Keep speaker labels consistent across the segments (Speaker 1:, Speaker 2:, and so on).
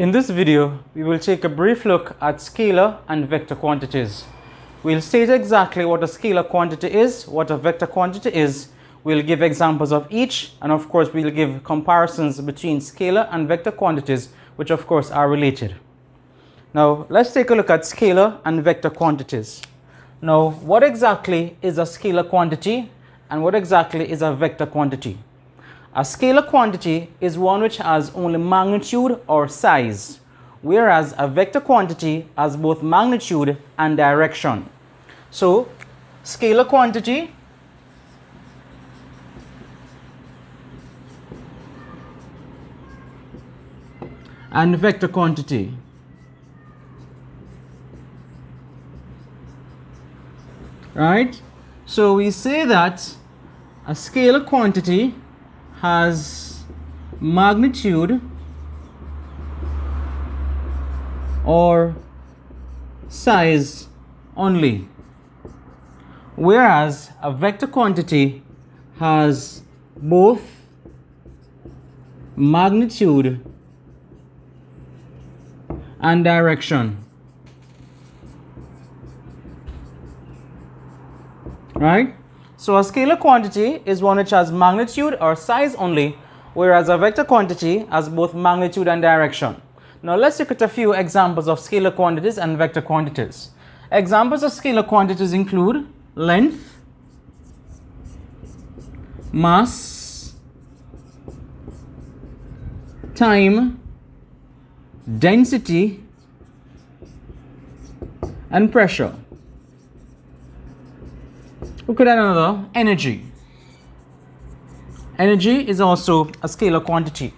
Speaker 1: In this video, we will take a brief look at scalar and vector quantities. We'll state exactly what a scalar quantity is, what a vector quantity is. We'll give examples of each, and of course we'll give comparisons between scalar and vector quantities, which of course are related. Now let's take a look at scalar and vector quantities. Now, what exactly is a scalar quantity and what exactly is a vector quantity? A scalar quantity is one which has only magnitude or size, whereas a vector quantity has both magnitude and direction. So, scalar quantity and vector quantity. Right? So we say that a scalar quantity has magnitude or size only, whereas a vector quantity has both magnitude and direction. Right? So a scalar quantity is one which has magnitude or size only, whereas a vector quantity has both magnitude and direction. Now let's look at a few examples of scalar quantities and vector quantities. Examples of scalar quantities include length, mass, time, density, and pressure. Look at another, energy. Energy is also a scalar quantity.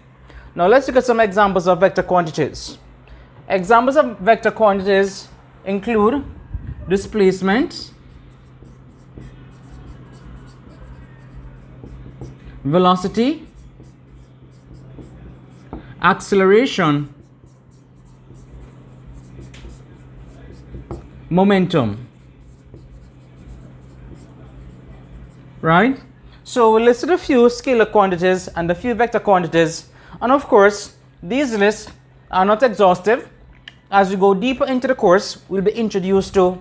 Speaker 1: Now let's look at some examples of vector quantities. Examples of vector quantities include displacement, velocity, acceleration, momentum. Right? So we listed a few scalar quantities and a few vector quantities, and of course these lists are not exhaustive. As we go deeper into the course, we'll be introduced to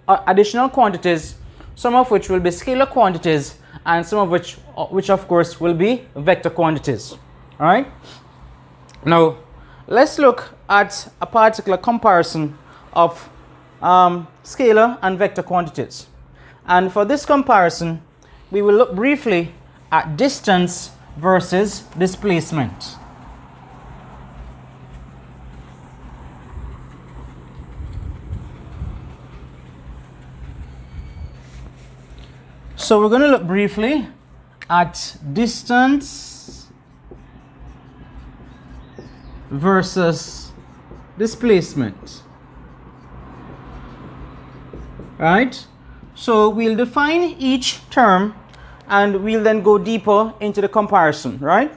Speaker 1: additional quantities, some of which will be scalar quantities and some of which of course will be vector quantities. All right? Now let's look at a particular comparison of scalar and vector quantities, and for this comparison we will look briefly at distance versus displacement. So we're going to look briefly at distance versus displacement. Right? So we'll define each term and we'll then go deeper into the comparison, right?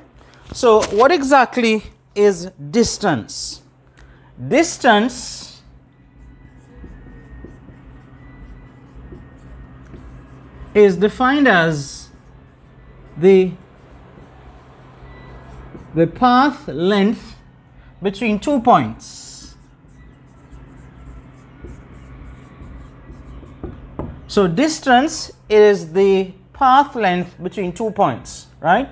Speaker 1: So what exactly is distance? Distance is defined as the path length between 2 points. So distance is the path length between 2 points, right?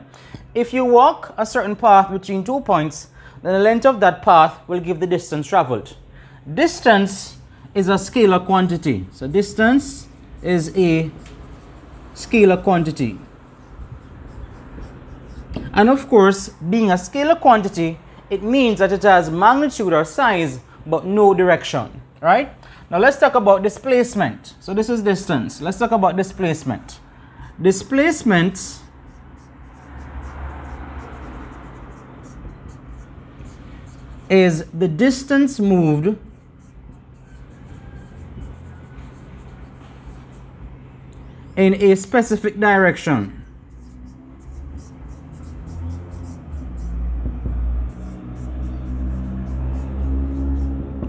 Speaker 1: If you walk a certain path between 2 points, then the length of that path will give the distance traveled. Distance is a scalar quantity. So distance is a scalar quantity. And of course, being a scalar quantity, it means that it has magnitude or size, but no direction, right? Now let's talk about displacement. So this is distance. Let's talk about displacement. Displacement is the distance moved in a specific direction.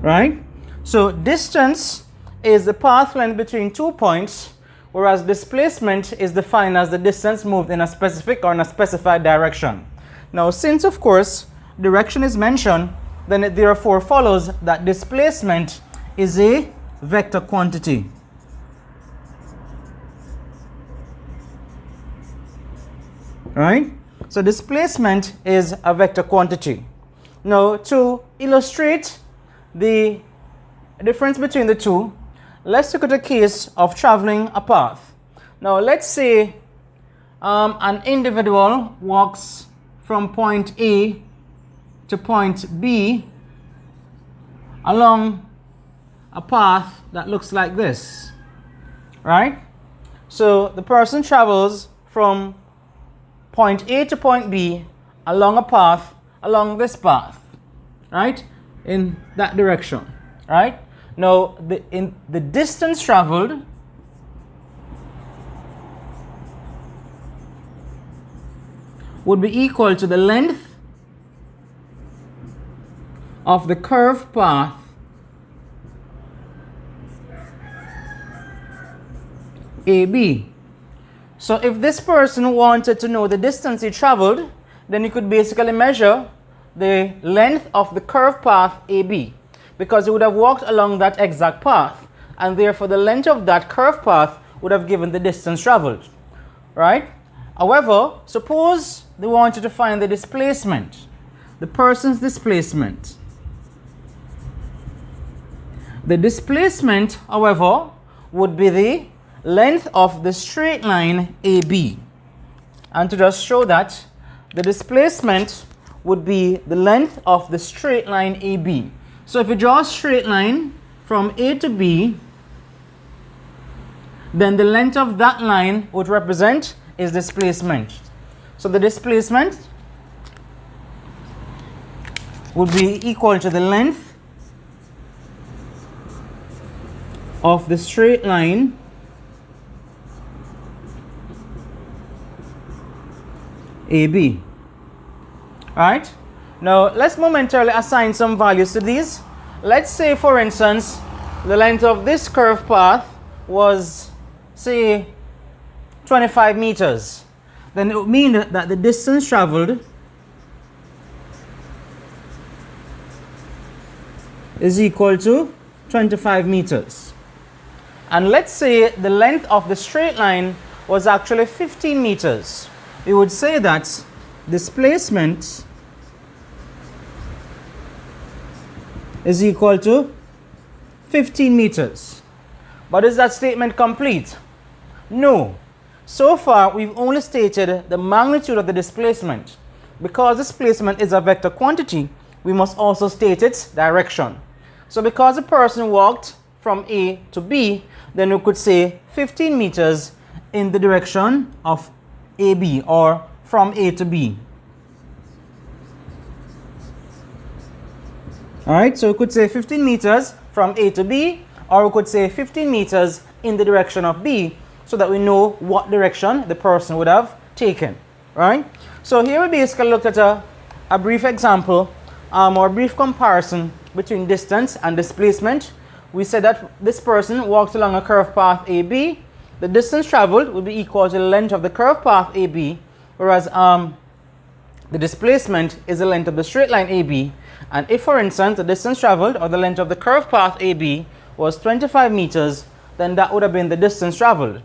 Speaker 1: Right? So distance is the path length between 2 points, whereas displacement is defined as the distance moved in a specific or in a specified direction. Now, since of course direction is mentioned, then it therefore follows that displacement is a vector quantity. Right? So displacement is a vector quantity. Now, to illustrate the difference between the two, let's look at a case of traveling a path. Now, let's say an individual walks from point A to point B along a path that looks like this, right? So the person travels from point A to point B along a path, along this path, right? In that direction, right? Now, the distance traveled would be equal to the length of the curved path AB. So if this person wanted to know the distance he traveled, then he could basically measure the length of the curved path AB, because he would have walked along that exact path, and therefore the length of that curved path would have given the distance traveled, right? However, suppose they wanted to find the displacement, the person's displacement. The displacement, however, would be the length of the straight line AB. And to just show that, the displacement would be the length of the straight line AB. So if you draw a straight line from A to B, then the length of that line would represent is displacement. So the displacement would be equal to the length of the straight line AB. Right? Now let's momentarily assign some values to these. Let's say, for instance, the length of this curved path was, say, 25 meters. Then it would mean that the distance traveled is equal to 25 meters. And let's say the length of the straight line was actually 15 meters. We would say that displacement is equal to 15 meters. But is that statement complete? No. So far, we've only stated the magnitude of the displacement. Because displacement is a vector quantity, we must also state its direction. So because a person walked from A to B, then we could say 15 meters in the direction of AB, or from A to B. Alright, so we could say 15 meters from A to B, or we could say 15 meters in the direction of B, so that we know what direction the person would have taken. Right? So here we basically looked at a brief example or a brief comparison between distance and displacement. We said that this person walked along a curved path AB. The distance traveled would be equal to the length of the curved path AB, whereas the displacement is the length of the straight line AB. And if, for instance, the distance traveled or the length of the curved path AB was 25 meters, then that would have been the distance traveled.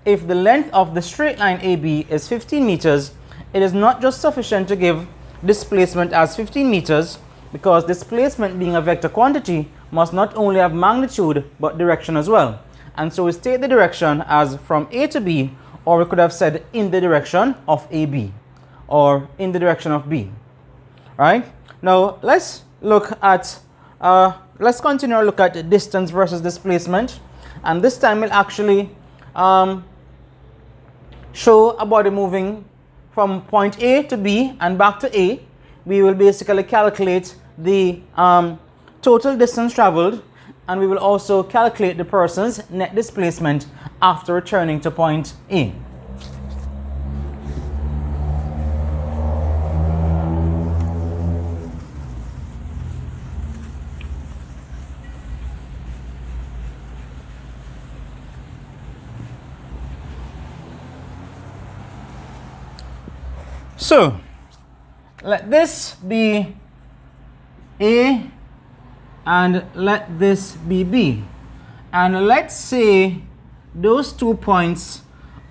Speaker 1: If the length of the straight line AB is 15 meters, it is not just sufficient to give displacement as 15 meters, because displacement, being a vector quantity, must not only have magnitude but direction as well. And so we state the direction as from A to B, or we could have said in the direction of AB, or in the direction of B. Right? Now let's look at let's continue to look at distance versus displacement, and this time we'll actually show a body moving from point A to B and back to A. We will basically calculate the total distance traveled, and we will also calculate the person's net displacement after returning to point A. So let this be A, and let this be B. And let's say those 2 points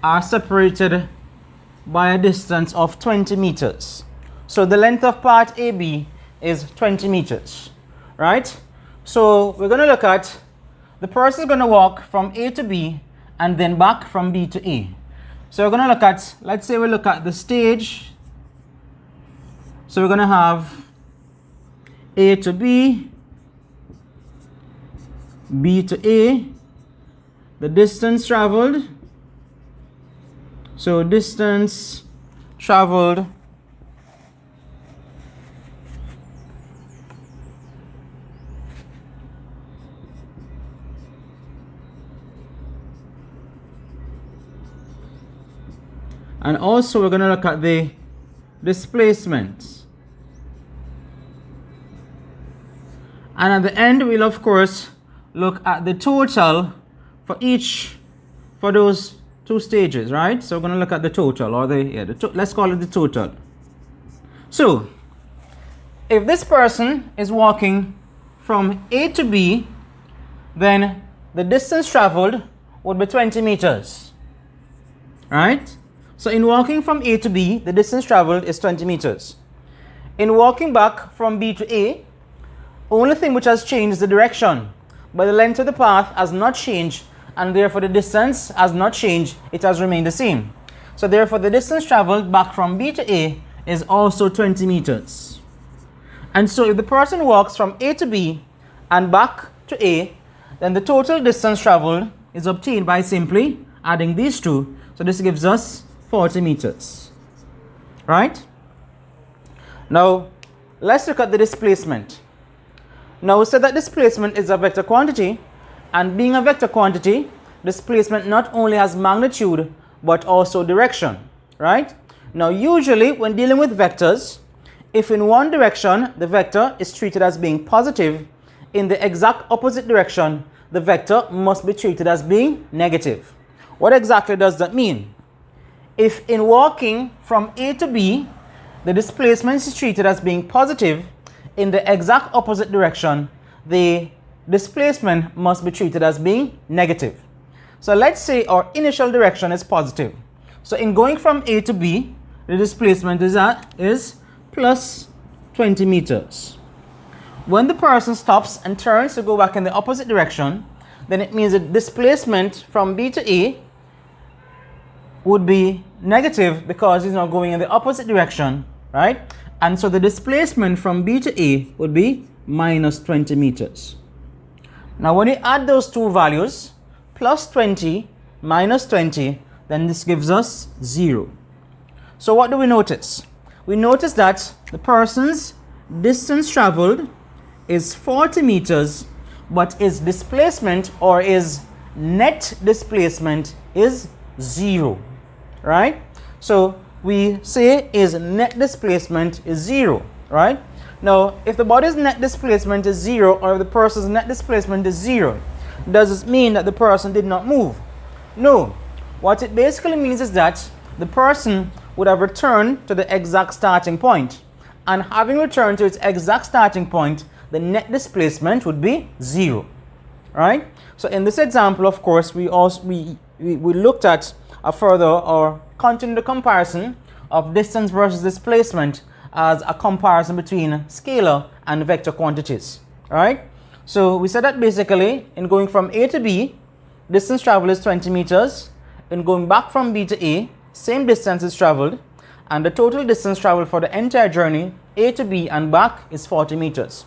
Speaker 1: are separated by a distance of 20 meters. So the length of part AB is 20 meters, right? So we're going to look at the person is going to walk from A to B and then back from B to A. So we're going to look at, let's say we look at the stage. So we're going to have A to B, B to A, the distance traveled. So distance traveled and also we're going to look at the displacement. And at the end, we'll of course look at the total for those 2 stages, right? So we're going to look at the total, or let's call it the total. So if this person is walking from A to B, then the distance traveled would be 20 meters, right? So in walking from A to B, the distance traveled is 20 meters. In walking back from B to A, only thing which has changed is the direction, but the length of the path has not changed, and therefore the distance has not changed, it has remained the same. So therefore the distance traveled back from B to A is also 20 meters. And so if the person walks from A to B and back to A, then the total distance traveled is obtained by simply adding these 2. So this gives us 40 meters, right? Now let's look at the displacement. Now we said that displacement is a vector quantity, and being a vector quantity, displacement not only has magnitude but also direction, right? Now usually when dealing with vectors, if in one direction the vector is treated as being positive, in the exact opposite direction the vector must be treated as being negative. What exactly does that mean? If in walking from A to B, the displacement is treated as being positive, in the exact opposite direction, the displacement must be treated as being negative. So let's say our initial direction is positive. So in going from A to B, the displacement is plus 20 meters. When the person stops and turns to go back in the opposite direction, then it means the displacement from B to A would be negative because he's now going in the opposite direction, right? And so the displacement from B to A would be minus 20 meters. Now when you add those 2 values, plus 20 minus 20, then this gives us 0. So what do we notice? We notice that the person's distance traveled is 40 meters, but his displacement or his net displacement is 0, right? So we say his net displacement is 0, right? Now, if the body's net displacement is 0, or if the person's net displacement is 0, does this mean that the person did not move? No. What it basically means is that the person would have returned to the exact starting point. And having returned to its exact starting point, the net displacement would be 0, right? So in this example, of course, we looked at a further or continued the comparison of distance versus displacement as a comparison between scalar and vector quantities, right? So we said that basically in going from A to B, distance traveled is 20 meters. In going back from B to A, same distance is traveled, and the total distance traveled for the entire journey, A to B and back, is 40 meters,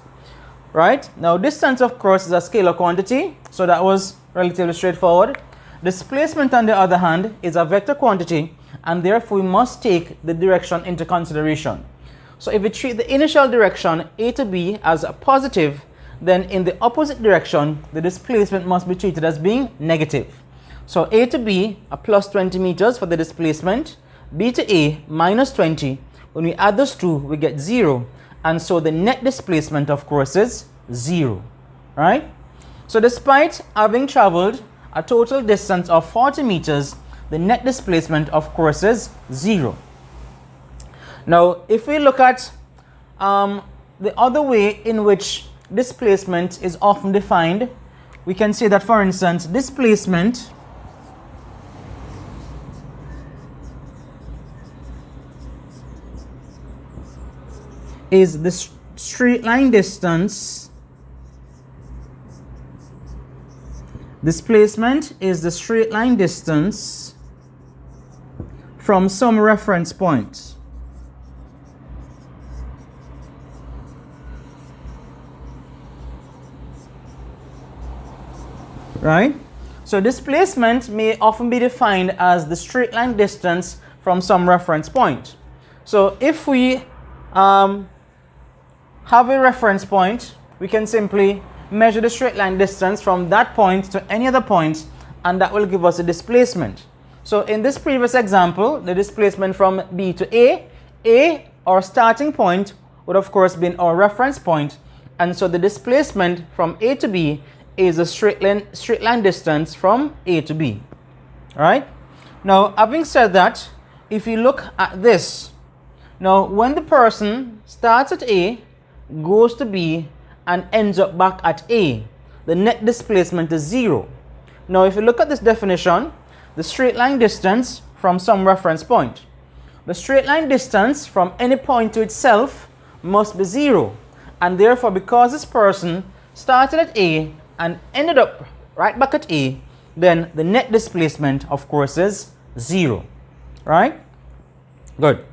Speaker 1: right? Now distance, of course, is a scalar quantity, so that was relatively straightforward. Displacement, on the other hand, is a vector quantity, and therefore we must take the direction into consideration. So if we treat the initial direction A to B as a positive, then in the opposite direction the displacement must be treated as being negative. So A to B are plus 20 meters for the displacement, B to A minus 20. When we add those 2, we get 0, and so the net displacement, of course, is 0, right? So despite having traveled a total distance of 40 meters, the net displacement, of course, is 0. Now, if we look at the other way in which displacement is often defined, we can say that, for instance, displacement is the straight line distance. Displacement is the straight line distance from some reference point. Right? So displacement may often be defined as the straight line distance from some reference point. So if we have a reference point, we can simply measure the straight line distance from that point to any other point, and that will give us a displacement. So in this previous example, the displacement from B to A, our starting point, would of course be our reference point, and so the displacement from A to B is a straight line distance from A to B. Alright? Now, having said that, if you look at this, now when the person starts at A, goes to B, and ends up back at A, the net displacement is 0. Now, if you look at this definition, the straight line distance from some reference point, the straight line distance from any point to itself must be 0. And therefore, because this person started at A and ended up right back at A, then the net displacement, of course, is 0. Right? Good.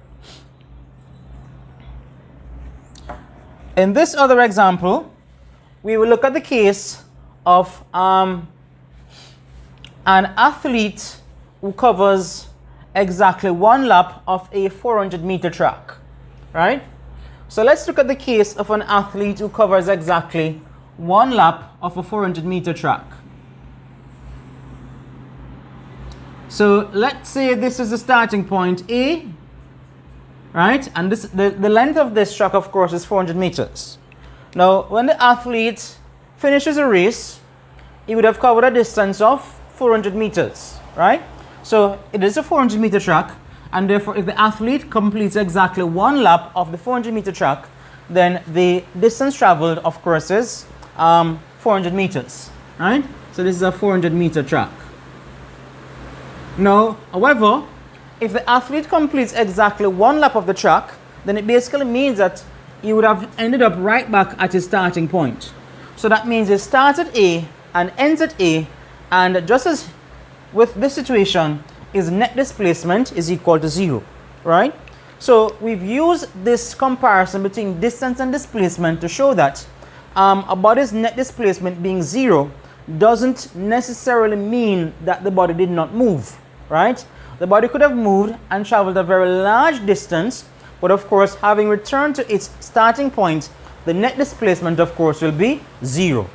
Speaker 1: In this other example, we will look at the case of an athlete who covers exactly one lap of a 400-meter track. Right? So let's look at the case of an athlete who covers exactly one lap of a 400-meter track. So let's say this is the starting point A, right? And this the length of this track, of course, is 400 meters. Now, when the athlete finishes a race, he would have covered a distance of 400 meters, right? So it is a 400-meter track, and therefore, if the athlete completes exactly one lap of the 400-meter track, then the distance traveled, of course, is 400 meters, right? So this is a 400-meter track. Now, however, if the athlete completes exactly one lap of the track, then it basically means that he would have ended up right back at his starting point. So that means he starts at A and ends at A, and just as with this situation, his net displacement is equal to 0, right? So we've used this comparison between distance and displacement to show that a body's net displacement being 0 doesn't necessarily mean that the body did not move, right? The body could have moved and traveled a very large distance, but of course, having returned to its starting point, the net displacement, of course, will be 0.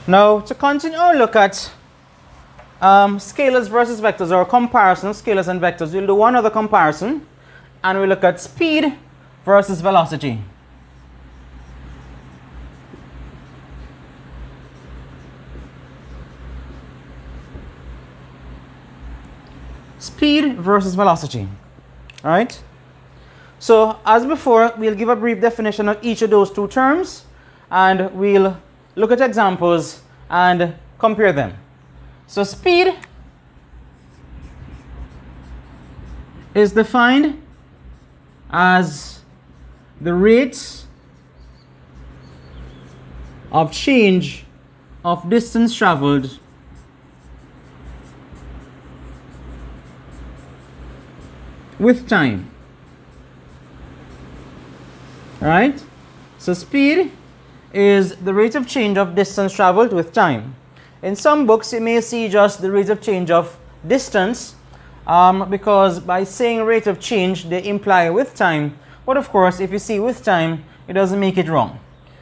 Speaker 1: Now, to continue our look at scalars versus vectors, or a comparison of scalars and vectors, we'll do one other comparison, and we'll look at speed versus velocity. Speed versus velocity. All right? So, as before, we'll give a brief definition of each of those two terms, and we'll look at examples and compare them. So speed is defined as the rate of change of distance traveled with time. All right? So speed is the rate of change of distance traveled with time. In some books, you may see just the rate of change of distance, because by saying rate of change, they imply with time. But of course, if you see with time, it doesn't make it wrong.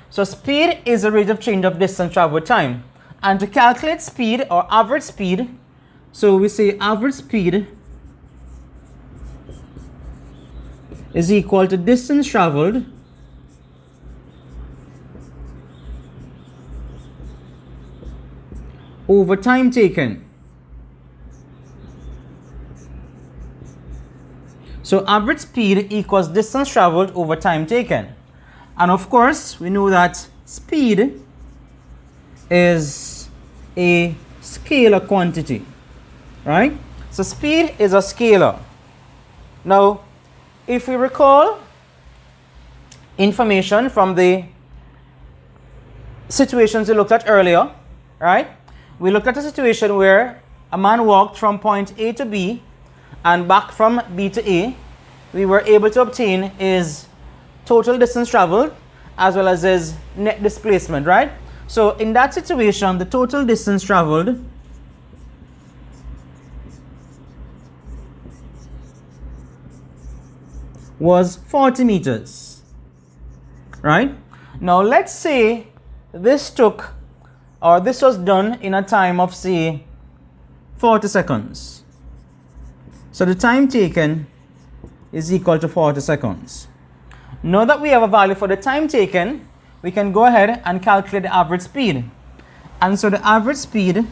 Speaker 1: So speed is the rate of change of distance traveled with time. And to calculate speed or average speed, so we say average speed is equal to distance traveled over time taken. So average speed equals distance traveled over time taken. And of course, we know that speed is a scalar quantity, right? So speed is a scalar. Now, if we recall information from the situations we looked at earlier, right? We looked at a situation where a man walked from point A to B and back from B to A. We were able to obtain his total distance traveled as well as his net displacement, right? So in that situation, the total distance traveled was 40 meters, right? Now let's say this was done in a time of, say, 40 seconds. So the time taken is equal to 40 seconds. Now that we have a value for the time taken, we can go ahead and calculate the average speed. And so the average speed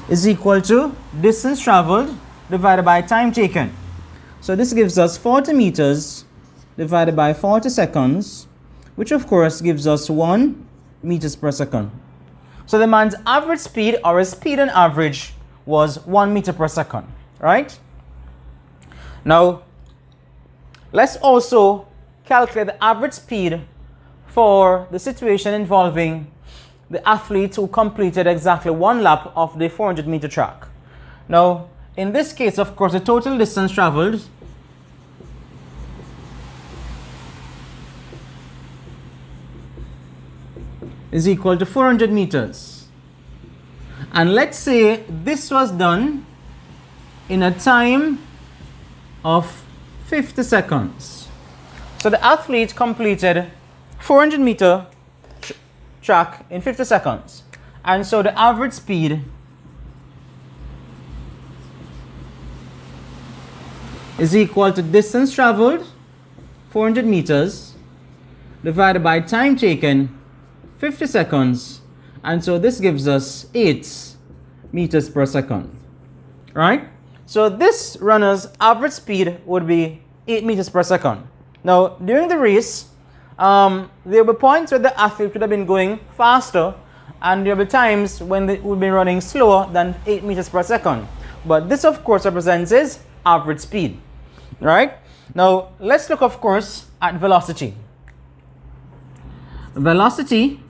Speaker 1: is equal to distance traveled divided by time taken. So this gives us 40 meters divided by 40 seconds, which of course gives us 1 meters per second. So the man's average speed, or his speed on average, was 1 meter per second, right? Now, let's also calculate the average speed for the situation involving the athlete who completed exactly 1 lap of the 400-meter track. Now, in this case, of course, the total distance traveled is equal to 400 meters. And let's say this was done in a time of 50 seconds. So the athlete completed 400-meter track in 50 seconds. And so the average speed is equal to distance traveled, 400 meters, divided by time taken, 50 seconds. And so this gives us 8 meters per second, right? So this runner's average speed would be 8 meters per second. Now, during the race, there will be points where the athlete could have been going faster, and there will be times when they would be running slower than 8 meters per second. But this, of course, represents his average speed, right? Now, let's look, of course, at velocity. Velocity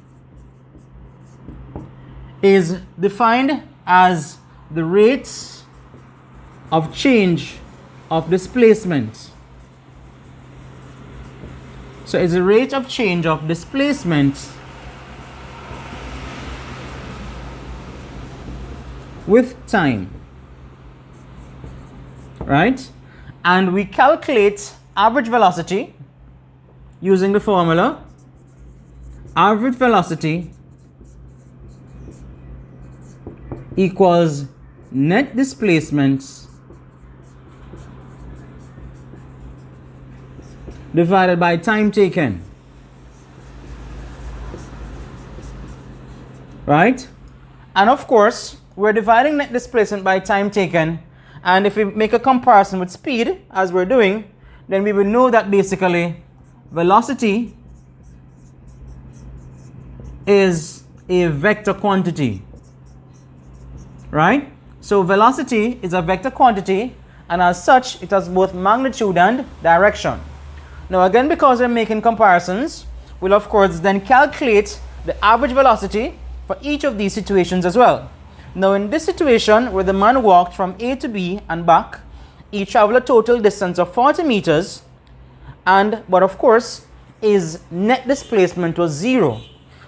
Speaker 1: is defined as the rate of change of displacement. So it's the rate of change of displacement with time, right? And we calculate average velocity using the formula average velocity equals net displacement divided by time taken, right? And of course, we're dividing net displacement by time taken, and if we make a comparison with speed, as we're doing, then we will know that basically velocity is a vector quantity, right? So velocity is a vector quantity, and as such, it has both magnitude and direction. Now again, because we're making comparisons, we'll of course then calculate the average velocity for each of these situations as well. Now in this situation where the man walked from A to B and back, he traveled a total distance of 40 meters, but of course his net displacement was 0.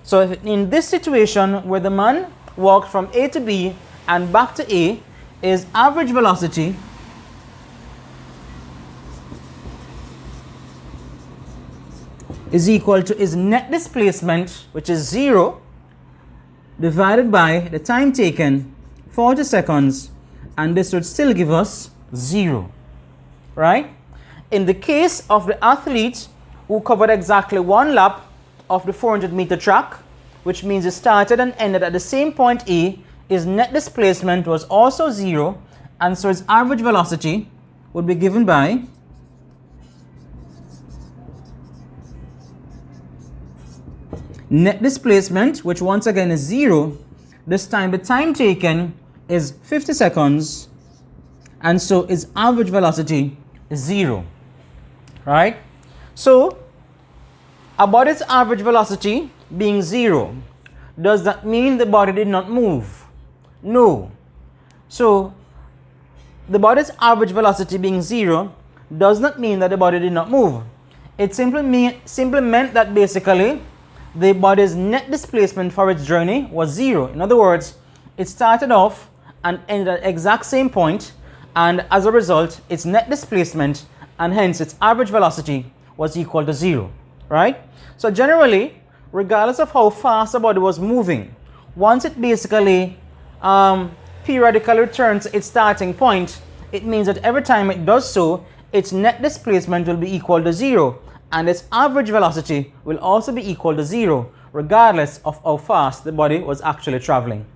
Speaker 1: So in this situation where the man walked from A to B and back to A, his average velocity is equal to its net displacement, which is 0, divided by the time taken, 40 seconds, and this would still give us 0, right? In the case of the athlete who covered exactly 1 lap of the 400-meter track, which means it started and ended at the same point A, his net displacement was also 0, and so his average velocity would be given by net displacement, which once again is 0. This time the time taken is 50 seconds, and so its average velocity is 0, right? So about its average velocity being 0, does that mean the body did not move? No. So the body's average velocity being 0 does not mean that the body did not move. It simply meant that basically the body's net displacement for its journey was 0. In other words, it started off and ended at the exact same point, and as a result, its net displacement and hence its average velocity was equal to 0, right? So generally, regardless of how fast the body was moving, once it basically periodically returns its starting point, it means that every time it does so, its net displacement will be equal to 0, and its average velocity will also be equal to 0, regardless of how fast the body was actually traveling.